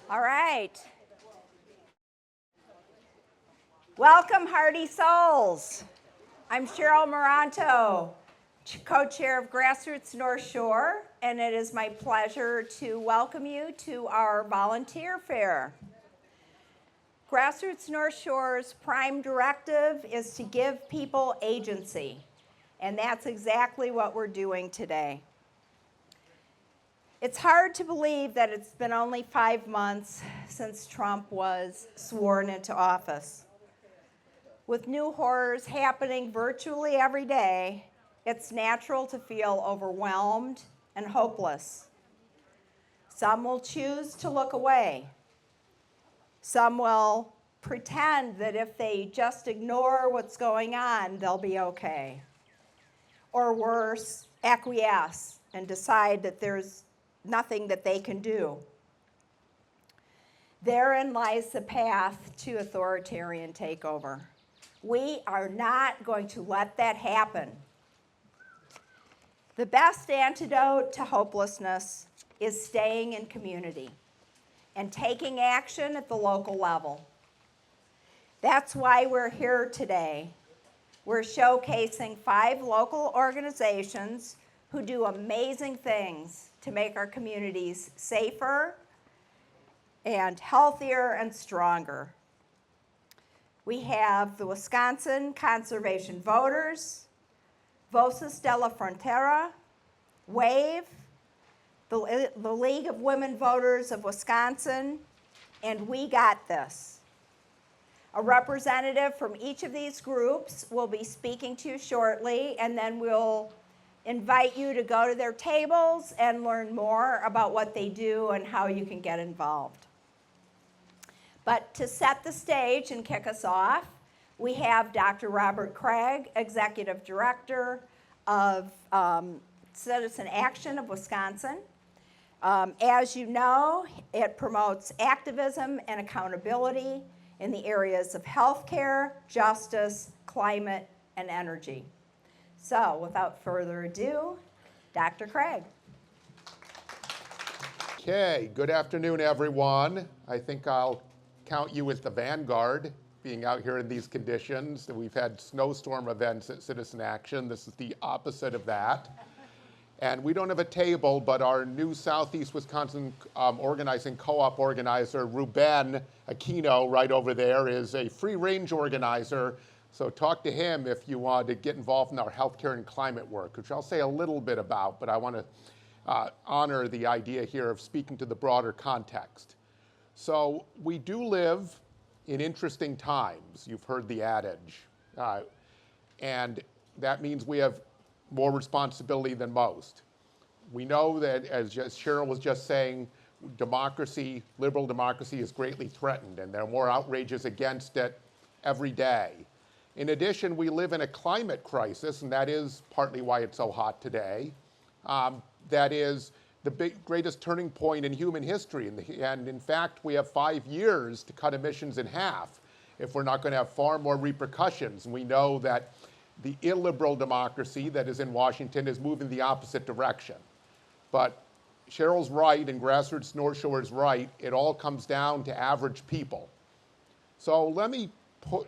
All right. Welcome, Hardy Souls. I'm Cheryl Moranto, co-chair of Grassroots North Shore, and it is my pleasure to welcome you to our volunteer fair. Grassroots North Shore's prime directive is to give people agency, and that's exactly what we're doing today. It's hard to believe that it's been only 5 months since Trump was sworn into office. With new horrors happening virtually every day, it's natural to feel overwhelmed and hopeless. Some will choose to look away. Some will pretend that if they just ignore what's going on, they'll be okay. Or worse, acquiesce and decide that there's nothing that they can do. Therein lies the path to authoritarian takeover. We are not going to let that happen. The best antidote to hopelessness is staying in community and taking action at the local level. That's why we're here today. We're showcasing 5 local organizations who do amazing things to make our communities safer and healthier and stronger. We have the Wisconsin Conservation Voters, Voces de la Frontera, WAVE, the League of Women Voters of Wisconsin, and We Got This. A representative from each of these groups will be speaking to you shortly, and then we'll invite you to go to their tables and learn more about what they do and how you can get involved. But to set the stage and kick us off, we have Dr. Robert Craig, Executive Director of Citizen Action of Wisconsin. As you know, it promotes activism and accountability in the areas of healthcare, justice, climate, and energy. So, without further ado, Dr. Craig. Okay, good afternoon, everyone. I think I'll count you as the vanguard, being out here in these conditions. We've had snowstorm events at Citizen Action. This is the opposite of that. And we don't have a table, but our new Southeast Wisconsin organizing co-op organizer, Ruben Aquino, right over there, is a free-range organizer. So talk to him if you want to get involved in our healthcare and climate work, which I'll say a little bit about, but I want to honor the idea here of speaking to the broader context. So we do live in interesting times. You've heard the adage. And that means we have more responsibility than most. We know that, as Cheryl was just saying, democracy, liberal democracy is greatly threatened, and there are more outrages against it every day. In addition, we live in a climate crisis, and that is partly why it's so hot today. That is the greatest turning point in human history. And in fact, we have 5 years to cut emissions in half if we're not going to have far more repercussions. And we know that the illiberal democracy that is in Washington is moving the opposite direction. But Cheryl's right and Grassroots North Shore is right. It all comes down to average people. So let me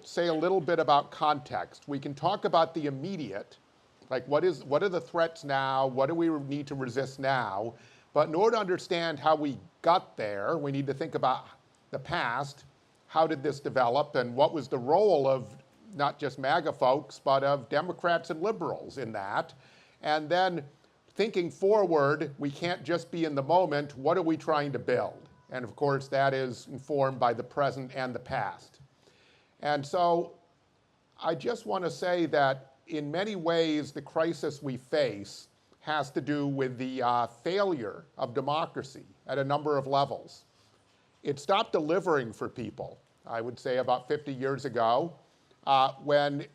say a little bit about context. We can talk about the immediate, like what are the threats now? What do we need to resist now? But in order to understand how we got there, we need to think about the past. How did this develop, and what was the role of not just MAGA folks, but of Democrats and liberals in that? And then thinking forward, we can't just be in the moment. What are we trying to build? And of course, that is informed by the present and the past. And so I just want to say that in many ways, the crisis we face has to do with the failure of democracy at a number of levels. It stopped delivering for people, I would say about 50 years ago, when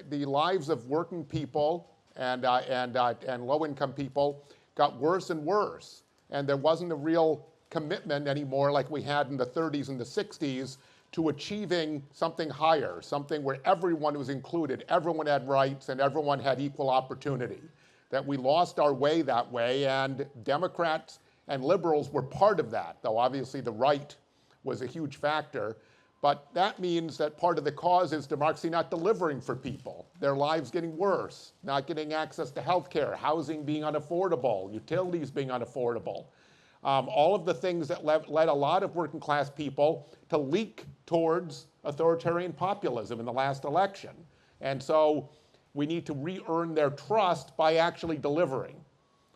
the lives of working people and low-income people got worse and worse. And there wasn't a real commitment anymore like we had in the 30s and the 60s to achieving something higher, something where everyone was included, everyone had rights, and everyone had equal opportunity. That we lost our way that way, and Democrats And liberals were part of that, though obviously the right was a huge factor. But that means that part of the cause is democracy not delivering for people, their lives getting worse, not getting access to health care, housing being unaffordable, utilities being unaffordable. All of the things that led a lot of working class people to leak towards authoritarian populism in the last election. And so we need to re-earn their trust by actually delivering.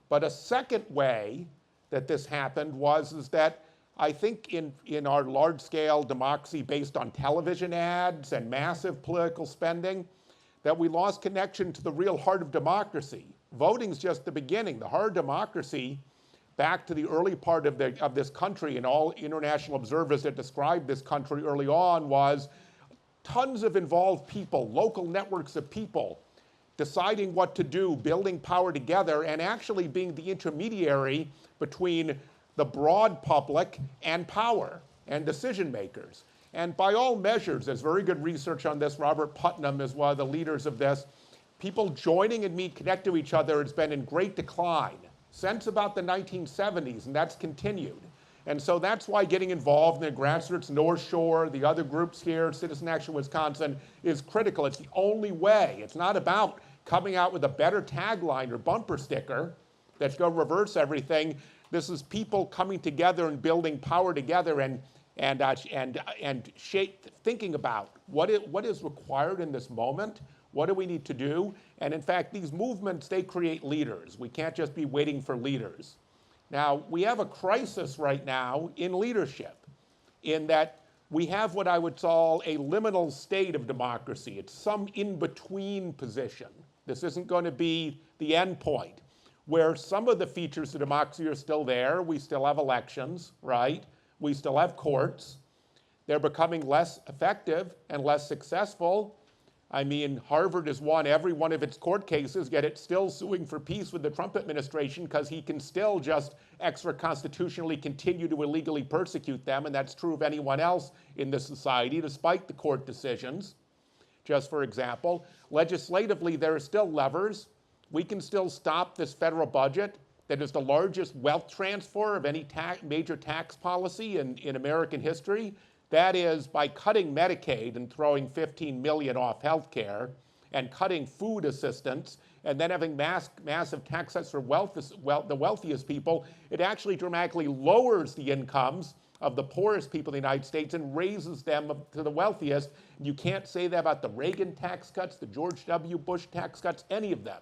But a second way that this happened is that I think in our large-scale democracy based on television ads and massive political spending, that we lost connection to the real heart of democracy. Voting's just the beginning. The heart of democracy, back to the early part of this country, and all international observers that described this country early on, was tons of involved people, local networks of people, deciding what to do, building power together, and actually being the intermediary between the broad public and power and decision makers. And by all measures, there's very good research on this. Robert Putnam is one of the leaders of this. People joining and being connected to each other has been in great decline since about the 1970s, and that's continued. And so that's why getting involved in the grassroots North Shore, the other groups here, Citizen Action Wisconsin, is critical. It's the only way. It's not about coming out with a better tagline or bumper sticker that's going to reverse everything. This is people coming together and building power together and thinking about what is required in this moment. What do we need to do? And in fact, these movements, they create leaders. We can't just be waiting for leaders. Now, we have a crisis right now in leadership, in that we have what I would call a liminal state of democracy. It's some in-between position. This isn't going to be the end point, where some of the features of democracy are still there. We still have elections, right? We still have courts. They're becoming less effective and less successful. I mean, Harvard has won every one of its court cases, yet it's still suing for peace with the Trump administration because he can still just extra-constitutionally continue to illegally persecute them, and that's true of anyone else in this society, despite the court decisions. Just for example, legislatively, there are still levers. We can still stop this federal budget that is the largest wealth transfer of any major tax policy in American history. That is, by cutting Medicaid and throwing $15 million off health care and cutting food assistance and then having massive tax cuts for the wealthiest people, it actually dramatically lowers the incomes of the poorest people in the United States and raises them to the wealthiest. You can't say that about the Reagan tax cuts, the George W. Bush tax cuts, any of them.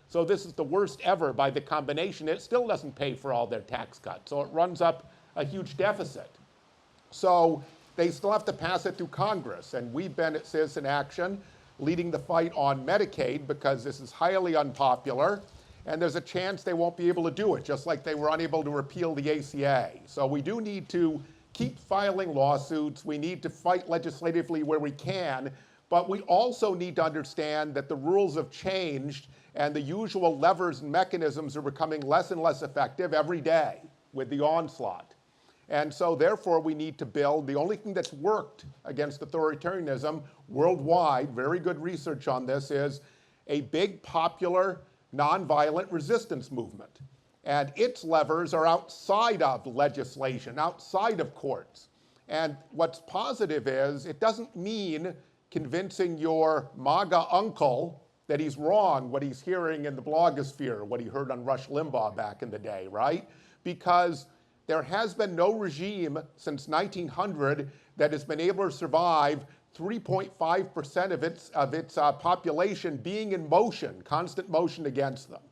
So this is the worst ever by the combination. It still doesn't pay for all their tax cuts, so it runs up a huge deficit. So they still have to pass it through Congress, and we've been at Citizen Action leading the fight on Medicaid because this is highly unpopular, and there's a chance they won't be able to do it, just like they were unable to repeal the ACA. So we do need to keep filing lawsuits. We need to fight legislatively where we can, but we also need to understand that the rules have changed and the usual levers and mechanisms are becoming less and less effective every day with the onslaught. And so therefore we need to build, the only thing that's worked against authoritarianism worldwide, very good research on this, is a big popular nonviolent resistance movement. And its levers are outside of legislation, outside of courts. And what's positive is it doesn't mean convincing your MAGA uncle that he's wrong, what he's hearing in the blogosphere, what he heard on Rush Limbaugh back in the day, right? Because there has been no regime since 1900 that has been able to survive 3.5% of its population being in motion, constant motion against them.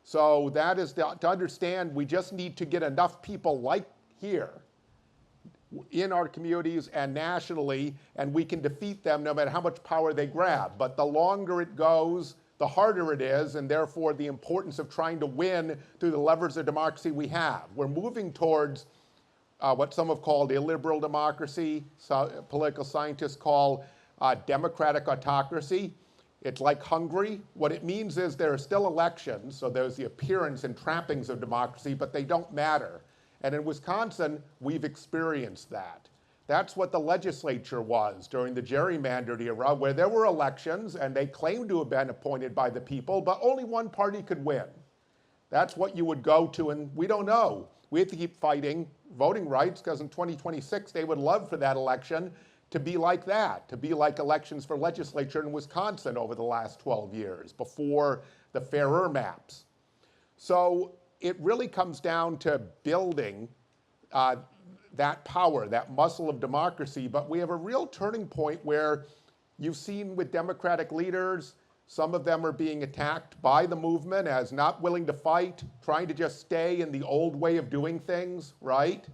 So that is to understand we just need to get enough people like here in our communities and nationally, and we can defeat them no matter how much power they grab. But the longer it goes, the harder it is, and therefore the importance of trying to win through the levers of democracy we have. We're moving towards what some have called illiberal democracy, political scientists call democratic autocracy. It's like Hungary. What it means is there are still elections, so there's the appearance and trappings of democracy, but they don't matter. And in Wisconsin, we've experienced that. That's what the legislature was during the gerrymandered era, where there were elections and they claimed to have been appointed by the people, but only one party could win. That's what you would go to, and we don't know. We have to keep fighting voting rights, because in 2026, they would love for that election to be like that, to be like elections for legislature in Wisconsin over the last 12 years, before the fairer maps. So it really comes down to building that power, that muscle of democracy. But we have a real turning point where you've seen with Democratic leaders, some of them are being attacked by the movement as not willing to fight, trying to just stay in the old way of doing things, right?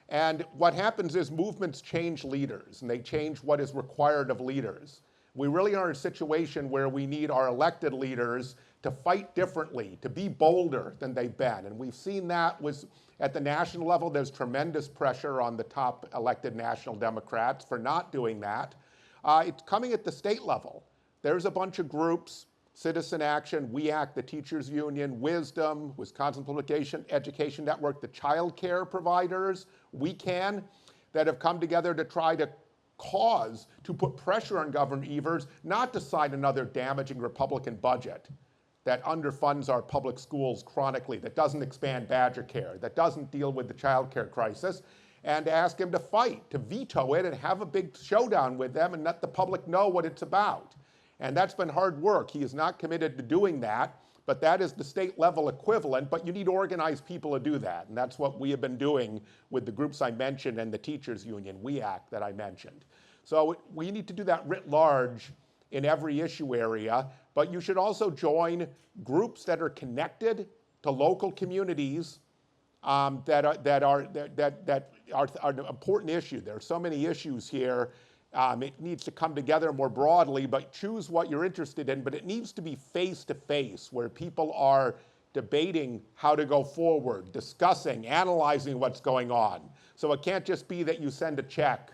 And what happens is movements change leaders, and they change what is required of leaders. We really are in a situation where we need our elected leaders to fight differently, to be bolder than they've been. And we've seen that was at the national level. There's tremendous pressure on the top elected national Democrats for not doing that. It's coming at the state level. There's a bunch of groups, Citizen Action, We Act, the Teachers Union, Wisdom, Wisconsin Public Education Network, the child care providers, We Can, that have come together to try to put pressure on Governor Evers not to sign another damaging Republican budget that underfunds our public schools chronically, that doesn't expand Badger Care, that doesn't deal with the child care crisis, and to ask him to fight, to veto it and have a big showdown with them and let the public know what it's about. And that's been hard work. He is not committed to doing that, but that is the state level equivalent, but you need organized people to do that. And that's what we have been doing with the groups I mentioned and the Teachers Union, We Act, that I mentioned. So we need to do that writ large in every issue area, but you should also join groups that are connected to local communities that are an important issue. There are so many issues here. It needs to come together more broadly, but choose what you're interested in. But it needs to be face-to-face, where people are debating how to go forward, discussing, analyzing what's going on. So it can't just be that you send a check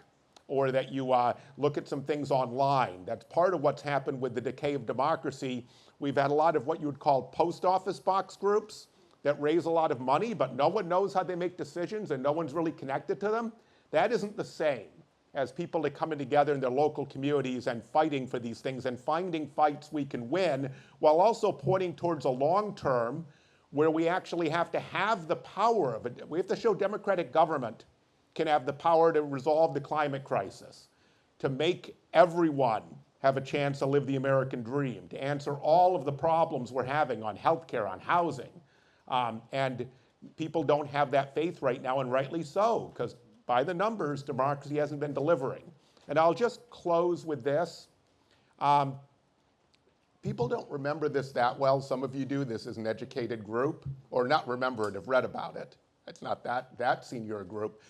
or that you look at some things online. That's part of what's happened with the decay of democracy. We've had a lot of what you would call post office box groups that raise a lot of money, but no one knows how they make decisions and no one's really connected to them. That isn't the same as people that coming together in their local communities and fighting for these things and finding fights we can win, while also pointing towards a long term where we actually have to have the power of it. We have to show democratic government can have the power to resolve the climate crisis, to make everyone have a chance to live the American dream, to answer all of the problems we're having on healthcare, on housing. And people don't have that faith right now, and rightly so, because by the numbers, democracy hasn't been delivering. And I'll just close with this. People don't remember this that well. Some of you do. This is an educated group, or not remember it, have read about it. It's not that senior a group.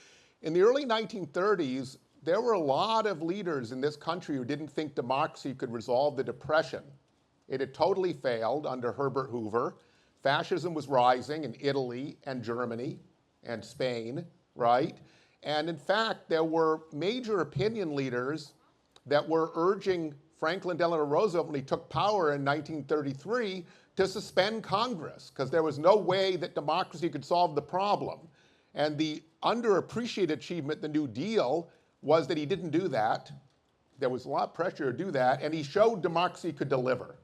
In the early 1930s, there were a lot of leaders in this country who didn't think democracy could resolve the Depression. It had totally failed under Herbert Hoover. Fascism was rising in Italy and Germany and Spain, right? And in fact, there were major opinion leaders that were urging Franklin Delano Roosevelt, when he took power in 1933, to suspend Congress, because there was no way that democracy could solve the problem. And the underappreciated achievement, the New Deal, was that he didn't do that. There was a lot of pressure to do that, and he showed democracy could deliver.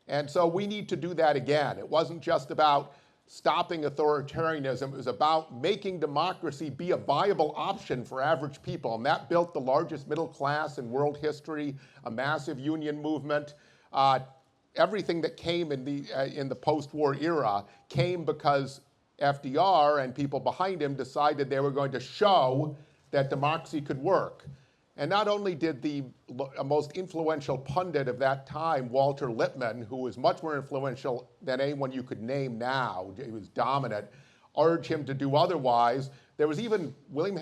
And so we need to do that again. It wasn't just about stopping authoritarianism. It was about making democracy be a viable option for average people. And that built the largest middle class in world history, a massive union movement. Everything that came in the post-war era came because FDR and people behind him decided they were going to show that democracy could work. And not only did the most influential pundit of that time, Walter Lippmann, who was much more influential than anyone you could name now, he was dominant, urge him to do otherwise. There was even, William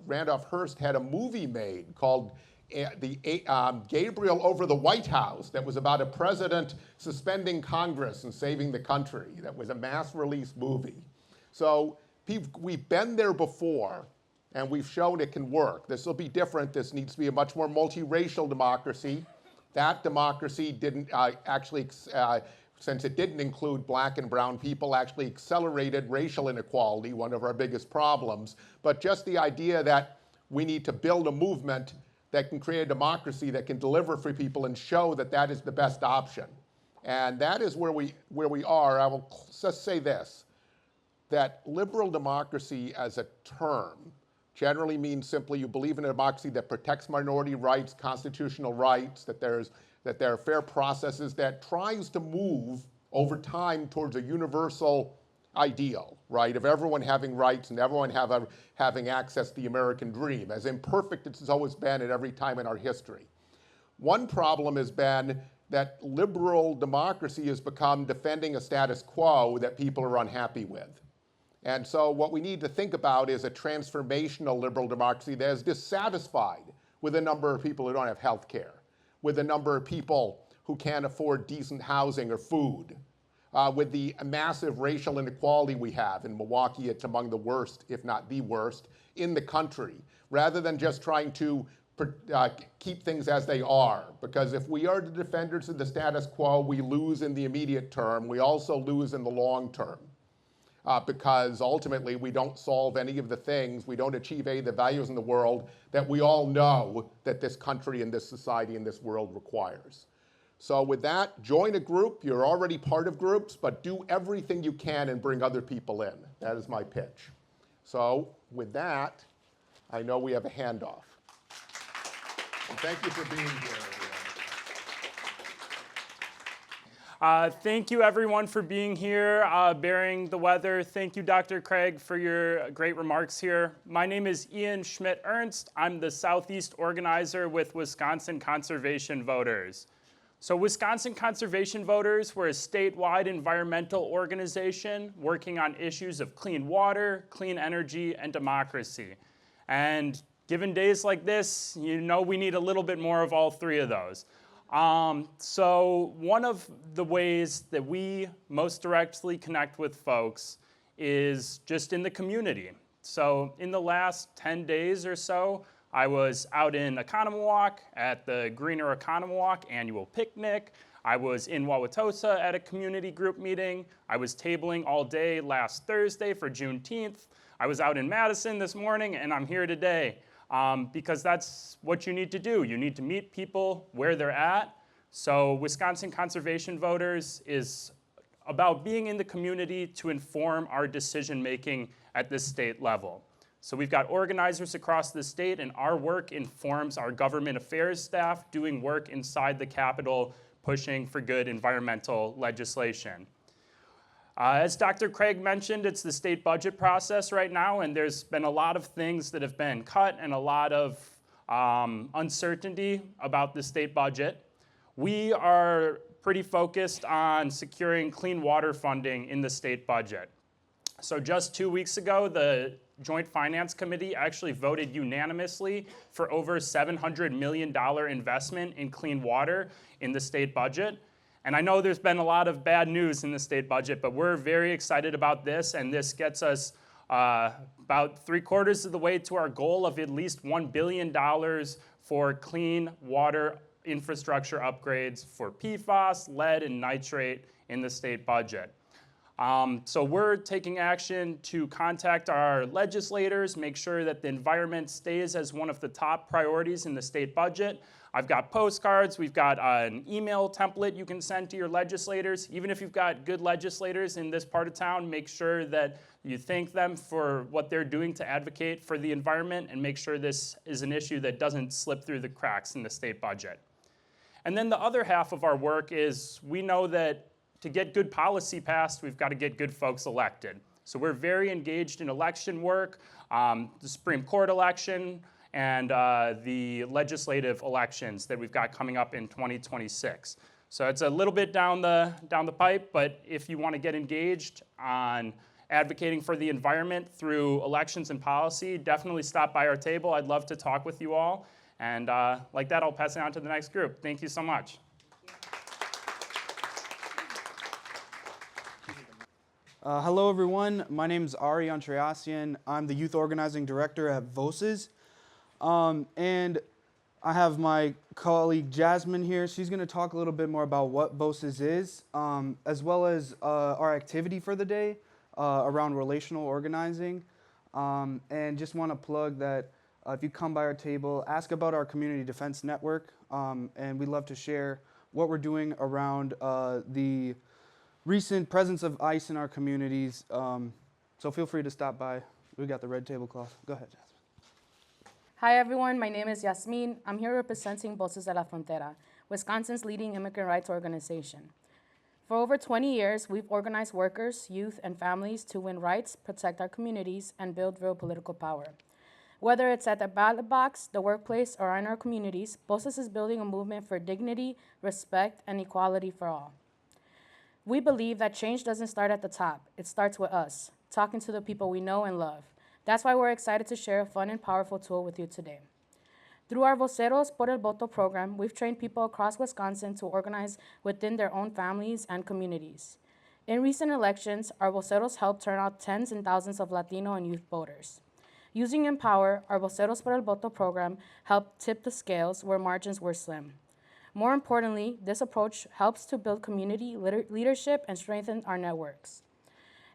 Randolph Hearst had a movie made called Gabriel Over the White House that was about a president suspending Congress and saving the country. That was a mass release movie. So we've been there before, and we've shown it can work. This will be different. This needs to be a much more multiracial democracy. That democracy didn't since it didn't include black and brown people, actually accelerated racial inequality, one of our biggest problems. But just the idea that we need to build a movement that can create a democracy that can deliver for people and show that that is the best option. And that is where we are. I will just say this. that liberal democracy as a term generally means simply you believe in a democracy that protects minority rights, constitutional rights, that there are fair processes, that tries to move over time towards a universal ideal, right, of everyone having rights and everyone having access to the American dream, as imperfect as it's always been at every time in our history. One problem has been that liberal democracy has become defending a status quo that people are unhappy with. And so what we need to think about is a transformational liberal democracy that is dissatisfied with the number of people who don't have health care, with the number of people who can't afford decent housing or food, with the massive racial inequality we have. In Milwaukee, it's among the worst, if not the worst, in the country, rather than just trying to keep things as they are. Because if we are the defenders of the status quo, we lose in the immediate term. We also lose in the long term. Because ultimately we don't solve any of the things, we don't achieve any of the values in the world that we all know that this country and this society and this world requires. So with that, join a group. You're already part of groups, but do everything you can and bring other people in. That is my pitch. So with that, I know we have a handoff. And thank you for being here, everyone. Thank you, everyone, for being here, bearing the weather. Thank you, Dr. Craig, for your great remarks here. My name is Ian Schmidt-Ernst. I'm the Southeast organizer with Wisconsin Conservation Voters. So Wisconsin Conservation Voters, we're a statewide environmental organization working on issues of clean water, clean energy, and democracy. And given days like this, you know we need a little bit more of all three of those. So one of the ways that we most directly connect with folks is just in the community. So in the last 10 days or so, I was out in Oconomowoc at the Greener Oconomowoc annual picnic. I was in Wauwatosa at a community group meeting. I was tabling all day last Thursday for Juneteenth. I was out in Madison this morning, and I'm here today. Because that's what you need to do. You need to meet people where they're at. So Wisconsin Conservation Voters is about being in the community to inform our decision making at the state level. So we've got organizers across the state, and our work informs our government affairs staff doing work inside the Capitol, pushing for good environmental legislation. As Dr. Craig mentioned, it's the state budget process right now, and there's been a lot of things that have been cut and a lot of uncertainty about the state budget. We are pretty focused on securing clean water funding in the state budget. So just 2 weeks ago, the Joint Finance Committee actually voted unanimously for over $700 million investment in clean water in the state budget. And I know there's been a lot of bad news in the state budget, but we're very excited about this, and this gets us about 3/4 of the way to our goal of at least $1 billion for clean water infrastructure upgrades for PFAS, lead, and nitrate in the state budget. So we're taking action to contact our legislators, make sure that the environment stays as one of the top priorities in the state budget. I've got postcards, we've got an email template you can send to your legislators. Even if you've got good legislators in this part of town, make sure that you thank them for what they're doing to advocate for the environment and make sure this is an issue that doesn't slip through the cracks in the state budget. And then the other half of our work is we know that to get good policy passed, we've got to get good folks elected. So we're very engaged in election work, the Supreme Court election, and the legislative elections that we've got coming up in 2026. So it's a little bit down the pipe, but if you want to get engaged on advocating for the environment through elections and policy, definitely stop by our table. I'd love to talk with you all. And like that, I'll pass it on to the next group. Thank you so much. Hello, everyone. My name is Ari Andreassian. I'm the Youth Organizing Director at VOSES. And I have my colleague Jasmine here. She's going to talk a little bit more about what VOSES is, as well as our activity for the day around relational organizing. And just want to plug that if you come by our table, ask about our Community Defense Network. And we'd love to share what we're doing around the recent presence of ICE in our communities, So feel free to stop by. We got the red tablecloth. Go ahead, Jasmine. Hi everyone, my name is Yasmin. I'm here representing Voces de la Frontera, Wisconsin's leading immigrant rights organization. For over 20 years, we've organized workers, youth, and families to win rights, protect our communities, and build real political power. Whether it's at the ballot box, the workplace, or in our communities, Voces is building a movement for dignity, respect, and equality for all. We believe that change doesn't start at the top. It starts with us, talking to the people we know and love. That's why we're excited to share a fun and powerful tool with you today. Through our Voceros por el Voto program, we've trained people across Wisconsin to organize within their own families and communities. In recent elections, our Voceros helped turn out tens and thousands of Latino and youth voters. Using Empower, our Voceros por el Voto program helped tip the scales where margins were slim. More importantly, this approach helps to build community leadership and strengthen our networks.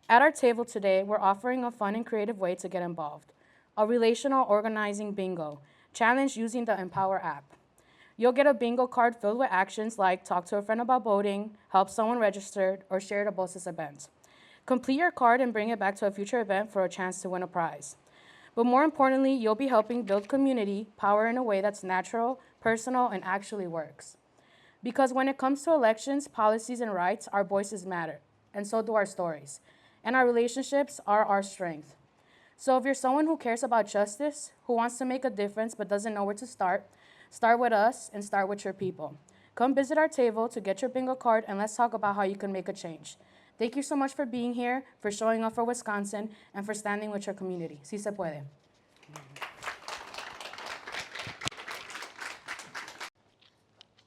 At our table today, we're offering a fun and creative way to get involved, a relational organizing bingo, challenge using the Empower app. You'll get a bingo card filled with actions like talk to a friend about voting, help someone register, or share the Voces event. Complete your card and bring it back to a future event for a chance to win a prize. But more importantly, you'll be helping build community power in a way that's natural, personal, and actually works. Because when it comes to elections, policies, and rights, our voices matter, and so do our stories. And our relationships are our strength. So if you're someone who cares about justice, who wants to make a difference but doesn't know where to start with us and start with your people. Come visit our table to get your bingo card, and let's talk about how you can make a change. Thank you so much for being here, for showing up for Wisconsin, and for standing with your community. Sí se puede.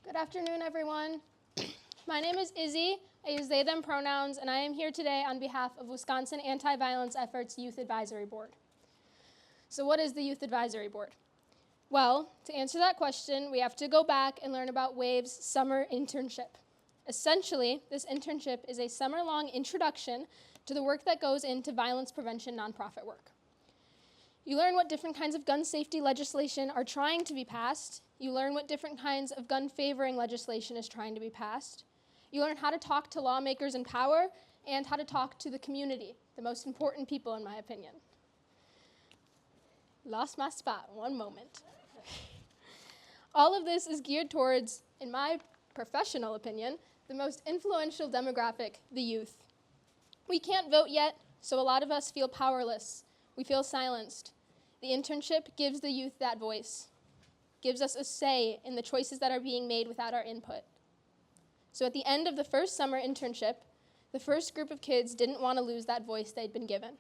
Good afternoon, everyone. My name is Izzy. I use they, them pronouns, and I am here today on behalf of Wisconsin Anti-Violence Efforts Youth Advisory Board. So what is the Youth Advisory Board? Well, to answer that question, we have to go back and learn about WAVE's summer internship. Essentially, this internship is a summer-long introduction to the work that goes into violence prevention nonprofit work. You learn what different kinds of gun safety legislation are trying to be passed. You learn what different kinds of gun-favoring legislation is trying to be passed. You learn how to talk to lawmakers in power and how to talk to the community, the most important people in my opinion. Lost my spot, one moment. All of this is geared towards, in my professional opinion, the most influential demographic, the youth. We can't vote yet, so a lot of us feel powerless. We feel silenced. The internship gives the youth that voice, gives us a say in the choices that are being made without our input. So at the end of the first summer internship, the first group of kids didn't want to lose that voice they'd been given.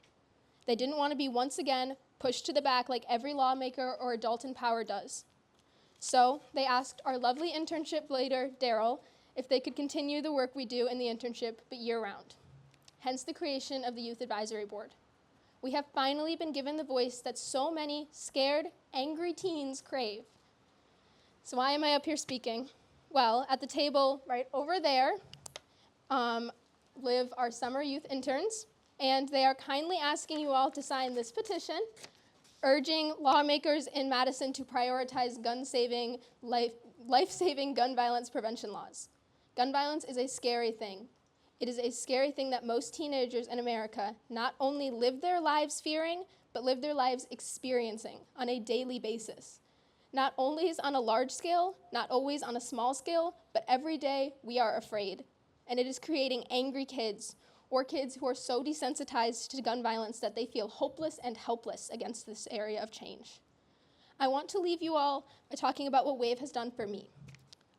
They didn't want to be once again pushed to the back like every lawmaker or adult in power does. So they asked our lovely internship leader, Daryl, if they could continue the work we do in the internship, but year-round. Hence the creation of the Youth Advisory Board. We have finally been given the voice that so many scared, angry teens crave. So why am I up here speaking? Well, at the table right over there live our summer youth interns, and they are kindly asking you all to sign this petition, urging lawmakers in Madison to prioritize gun-saving, life-saving gun violence prevention laws. Gun violence is a scary thing. It is a scary thing that most teenagers in America not only live their lives fearing, but live their lives experiencing on a daily basis. Not always on a large scale, not always on a small scale, but every day we are afraid. And it is creating angry kids, or kids who are so desensitized to gun violence that they feel hopeless and helpless against this area of change. I want to leave you all by talking about what WAVE has done for me.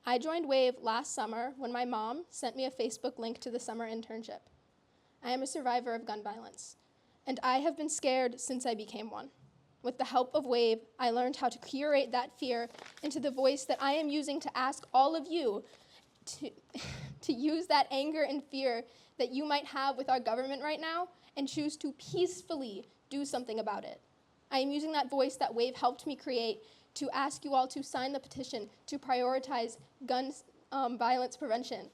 I joined WAVE last summer when my mom sent me a Facebook link to the summer internship. I am a survivor of gun violence, and I have been scared since I became one. With the help of WAVE, I learned how to curate that fear into the voice that I am using to ask all of you to use that anger and fear that you might have with our government right now and choose to peacefully do something about it. I am using that voice that WAVE helped me create to ask you all to sign the petition to prioritize gun violence prevention.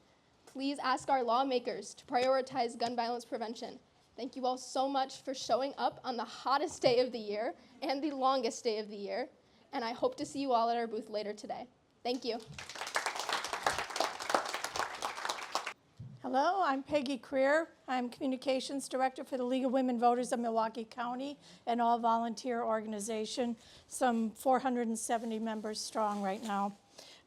Please ask our lawmakers to prioritize gun violence prevention. Thank you all so much for showing up on the hottest day of the year and the longest day of the year, and I hope to see you all at our booth later today. Thank you. Hello, I'm Peggy Creer. I'm Communications Director for the League of Women Voters of Milwaukee County, an all-volunteer organization, some 470 members strong right now.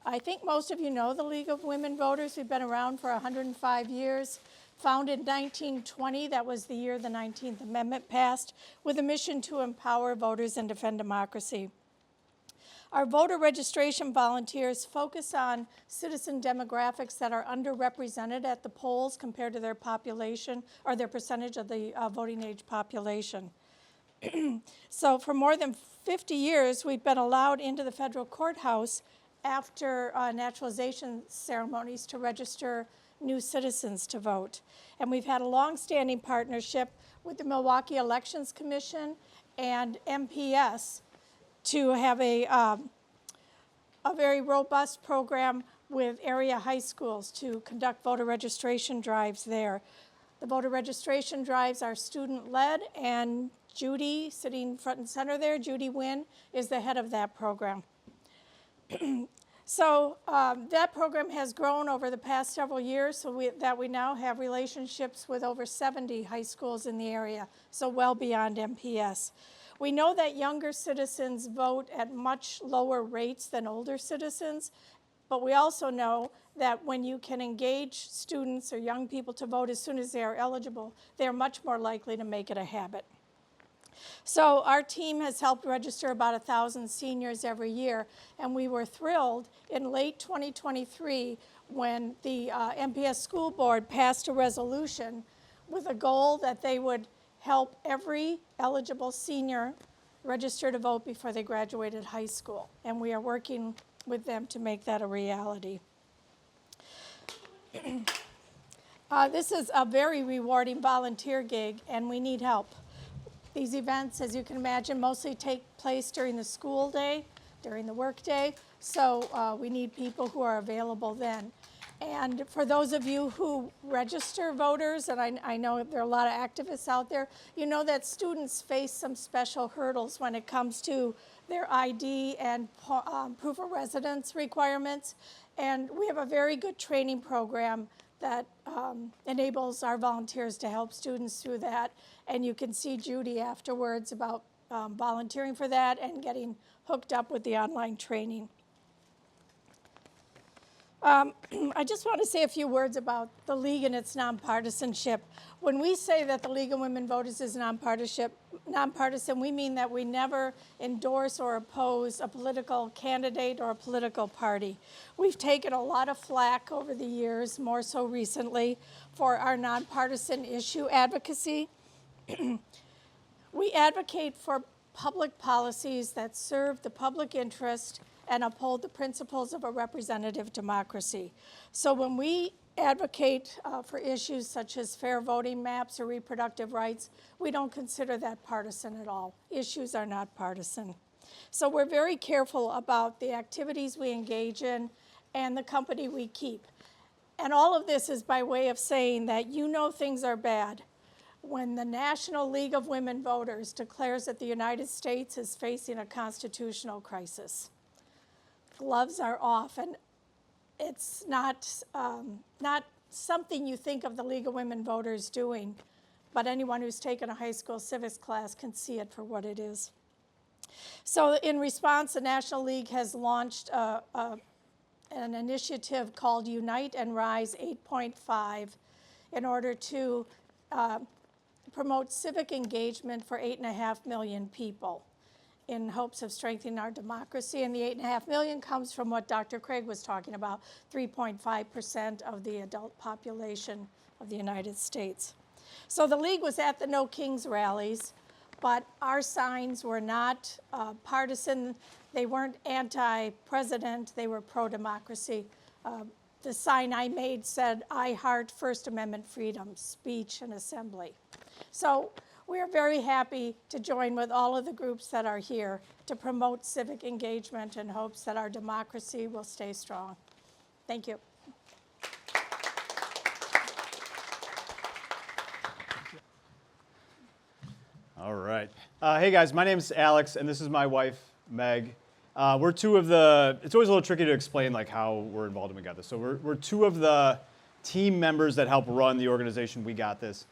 I think most of you know the League of Women Voters. We've been around for 105 years. Founded in 1920, that was the year the 19th Amendment passed, with a mission to empower voters and defend democracy. Our voter registration volunteers focus on citizen demographics that are underrepresented at the polls compared to their population or their percentage of the voting age population. So for more than 50 years, we've been allowed into the federal courthouse after naturalization ceremonies to register new citizens to vote. And we've had a long-standing partnership with the Milwaukee Elections Commission and MPS to have a very robust program with area high schools to conduct voter registration drives there. The voter registration drives are student-led, and Judy, sitting front and center there, Judy Wynn, is the head of that program. So that program has grown over the past several years, so we now have relationships with over 70 high schools in the area, so well beyond MPS. We know that younger citizens vote at much lower rates than older citizens, but we also know that when you can engage students or young people to vote as soon as they are eligible, they're much more likely to make it a habit. So our team has helped register about 1,000 seniors every year, and we were thrilled in late 2023 when the MPS school board passed a resolution with a goal that they would help every eligible senior register to vote before they graduated high school. And we are working with them to make that a reality. This is a very rewarding volunteer gig, and we need help. These events, as you can imagine, mostly take place during the school day, during the work day, so we need people who are available then. And for those of you who register voters, and I know there are a lot of activists out there, you know that students face some special hurdles when it comes to their ID and proof of residence requirements. And we have a very good training program that enables our volunteers to help students through that. And you can see Judy afterwards about volunteering for that and getting hooked up with the online training. I just want to say a few words about the League and its nonpartisanship. When we say that the League of Women Voters is nonpartisan, we mean that we never endorse or oppose a political candidate or a political party. We've taken a lot of flack over the years, more so recently, for our nonpartisan issue advocacy. We advocate for public policies that serve the public interest and uphold the principles of a representative democracy. So when we advocate for issues such as fair voting maps or reproductive rights, we don't consider that partisan at all. Issues are not partisan. So we're very careful about the activities we engage in and the company we keep. And all of this is by way of saying that you know things are bad when the National League of Women Voters declares that the United States is facing a constitutional crisis. Gloves are off, and it's not something you think of the League of Women Voters doing, but anyone who's taken a high school civics class can see it for what it is. So in response, the National League has launched an initiative called Unite and Rise 8.5 in order to promote civic engagement for 8.5 million people, in hopes of strengthening our democracy. And the 8.5 million comes from what Dr. Craig was talking about, 3.5% of the adult population of the United States. So the League was at the No Kings rallies, but our signs were not partisan. They weren't anti-president, they were pro-democracy. The sign I made said, "I heart First Amendment freedom, speech and assembly." So we are very happy to join with all of the groups that are here to promote civic engagement in hopes that our democracy will stay strong. Thank you. All right. Hey guys, my name is Alex, and this is my wife, Meg. We're two of the, it's always a little tricky to explain like how we're involved in We Got This. So we're two of the team members that help run the organization We Got This.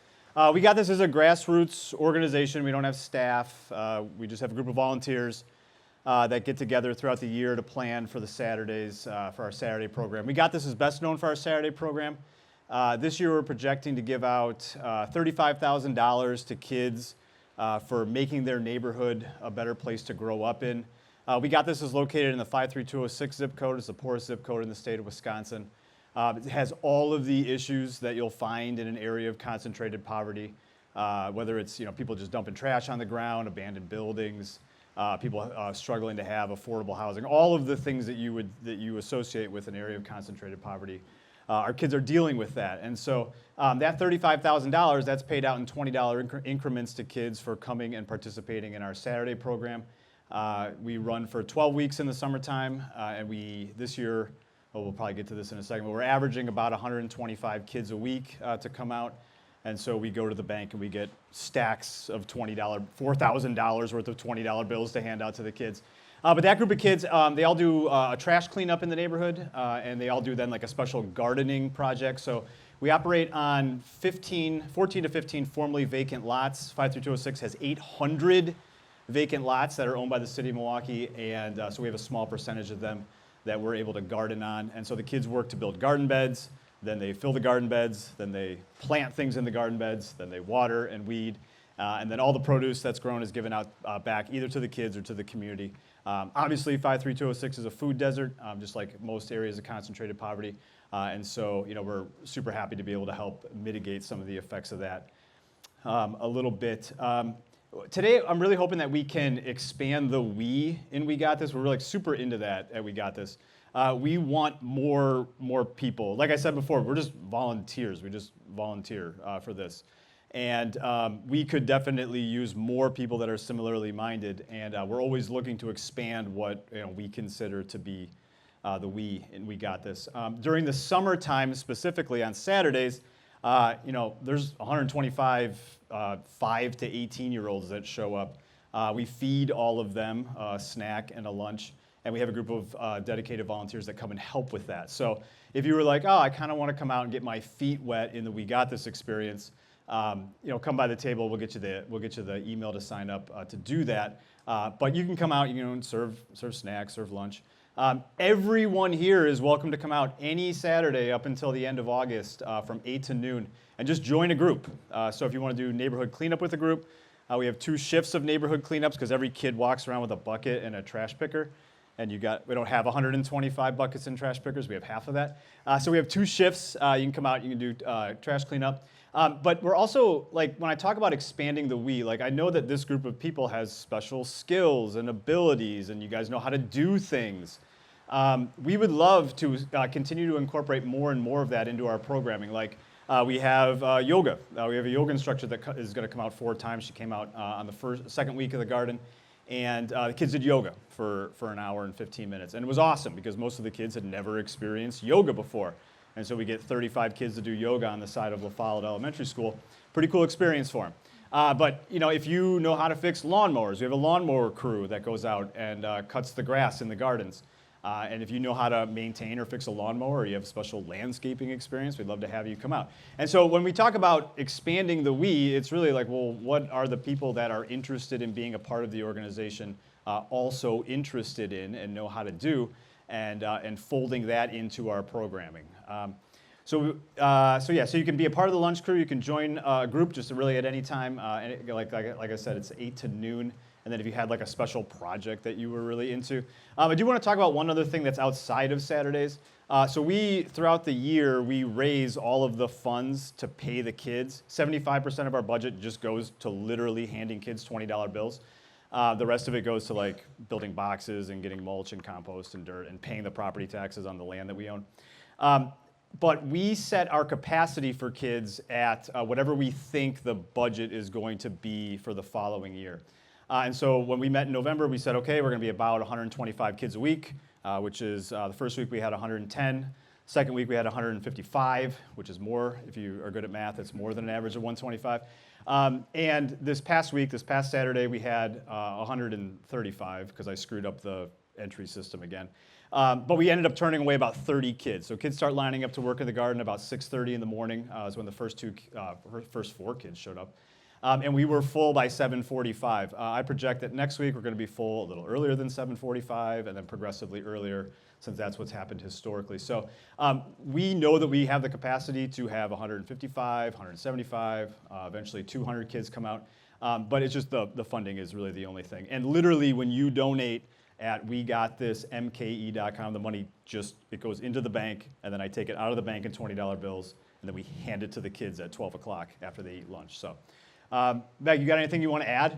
We Got This is a grassroots organization. We don't have staff. We just have a group of volunteers that get together throughout the year to plan for the Saturdays, for our Saturday program. We Got This is best known for our Saturday program. This year we're projecting to give out $35,000 to kids for making their neighborhood a better place to grow up in. We Got This is located in the 53206 zip code. It's the poorest zip code in the state of Wisconsin. It has all of the issues that you'll find in an area of concentrated poverty, whether it's people just dumping trash on the ground, abandoned buildings, people struggling to have affordable housing, all of the things that you associate with an area of concentrated poverty. Our kids are dealing with that, and so that $35,000, that's paid out in $20 increments to kids for coming and participating in our Saturday program. We run for 12 weeks in the summertime, and this year, we'll probably get to this in a second, but we're averaging about 125 kids a week to come out, and so we go to the bank and we get stacks of $4,000 worth of $20 bills to hand out to the kids. But that group of kids, they all do a trash cleanup in the neighborhood, and they all do then like a special gardening project. So we operate on 14 to 15 formerly vacant lots. 53206 has 800 vacant lots that are owned by the city of Milwaukee, and so we have a small percentage of them that we're able to garden on. And so the kids work to build garden beds, then they fill the garden beds, then they plant things in the garden beds, then they water and weed, and then all the produce that's grown is given out back either to the kids or to the community. Obviously, 53206 is a food desert, just like most areas of concentrated poverty, and so we're super happy to be able to help mitigate some of the effects of that a little bit. Today, I'm really hoping that we can expand the we in We Got This. We're really super into that at We Got This. We want more people. Like I said before, we're just volunteers. We just volunteer for this. And we could definitely use more people that are similarly minded, and we're always looking to expand what we consider to be the we in We Got This. During the summertime, specifically on Saturdays, there's 125 5 to 18-year-olds that show up. We feed all of them a snack and a lunch, and we have a group of dedicated volunteers that come and help with that. So if you were like, oh, I kind of want to come out and get my feet wet in the We Got This experience, come by the table. We'll get you the email to sign up to do that. But you can come out, and serve snacks, serve lunch. Everyone here is welcome to come out any Saturday up until the end of August from 8 to noon and just join a group. So if you want to do neighborhood cleanup with a group, we have 2 shifts of neighborhood cleanups because every kid walks around with a bucket and a trash picker. And we don't have 125 buckets and trash pickers. We have half of that. So we have 2 shifts. You can come out, you can do trash cleanup. But we're also, when I talk about expanding the we, I know that this group of people has special skills and abilities, and you guys know how to do things. We would love to continue to incorporate more and more of that into our programming. We have yoga. We have a yoga instructor that is going to come out 4 times. She came out on the second week of the garden. And the kids did yoga for an hour and 15 minutes. And it was awesome because most of the kids had never experienced yoga before. And so we get 35 kids to do yoga on the side of La Follette Elementary School. Pretty cool experience for them. But if you know how to fix lawnmowers, we have a lawnmower crew that goes out and cuts the grass in the gardens. And if you know how to maintain or fix a lawnmower, or you have special landscaping experience, we'd love to have you come out. And so when we talk about expanding the we, it's really what are the people that are interested in being a part of the organization also interested in and know how to do, and folding that into our programming. So you can be a part of the lunch crew. You can join a group just really at any time. Like I said, it's 8 to noon. And then if you had a special project that you were really into. I do want to talk about one other thing that's outside of Saturdays. So throughout the year, we raise all of the funds to pay the kids. 75% of our budget just goes to literally handing kids $20 bills. The rest of it goes to building boxes and getting mulch and compost and dirt and paying the property taxes on the land that we own. But we set our capacity for kids at whatever we think the budget is going to be for the following year. And so when we met in November, we said, okay, we're going to be about 125 kids a week, which is the first week we had 110. Second week we had 155, which is more. If you are good at math, it's more than an average of 125. And this past Saturday, we had 135 because I screwed up the entry system again. But we ended up turning away about 30 kids. So kids start lining up to work in the garden about 6:30 in the morning is when the first four kids showed up. And we were full by 7:45. I project that next week we're going to be full a little earlier than 7:45 and then progressively earlier, since that's what's happened historically. So we know that we have the capacity to have 155, 175, eventually 200 kids come out. But it's just the funding is really the only thing. And literally when you donate at WeGotThisMKE.com, the money it goes into the bank, and then I take it out of the bank in $20 bills, and then we hand it to the kids at 12 o'clock after they eat lunch. So, Meg, you got anything you want to add?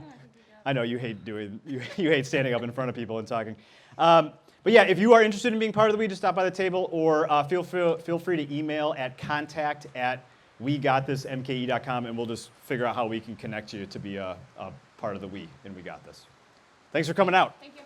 I know you hate you hate standing up in front of people and talking. But yeah, if you are interested in being part of the We, just stop by the table, or feel free to email at contact@WeGotThisMKE.com, and we'll just figure out how we can connect you to be a part of the We and We Got This. Thanks for coming out. Thank you.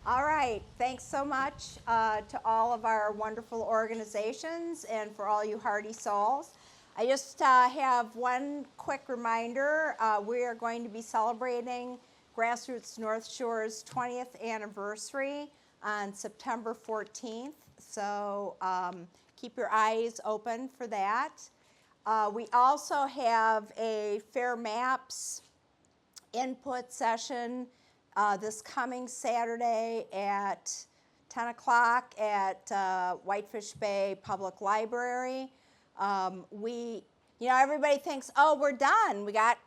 All right, thanks so much to all of our wonderful organizations and for all you hearty souls. I just have one quick reminder. We are going to be celebrating Grassroots North Shore's 20th anniversary on September 14th, so keep your eyes open for that. We also have a Fair Maps input session this coming Saturday at 10 o'clock at Whitefish Bay Public Library. Everybody thinks, oh, we're done. We got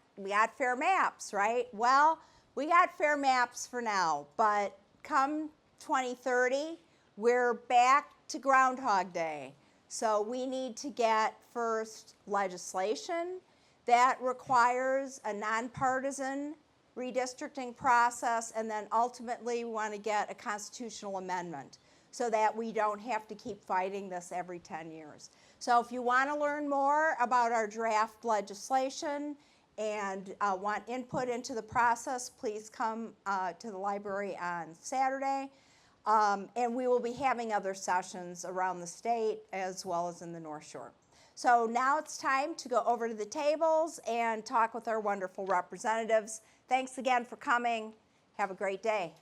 Fair Maps, right? Well, we got Fair Maps for now, but come 2030, we're back to Groundhog Day. So we need to get first legislation that requires a nonpartisan redistricting process, and then ultimately we want to get a constitutional amendment so that we don't have to keep fighting this every 10 years. So if you want to learn more about our draft legislation and want input into the process, please come to the library on Saturday. And we will be having other sessions around the state as well as in the North Shore. So now it's time to go over to the tables and talk with our wonderful representatives. Thanks again for coming. Have a great day.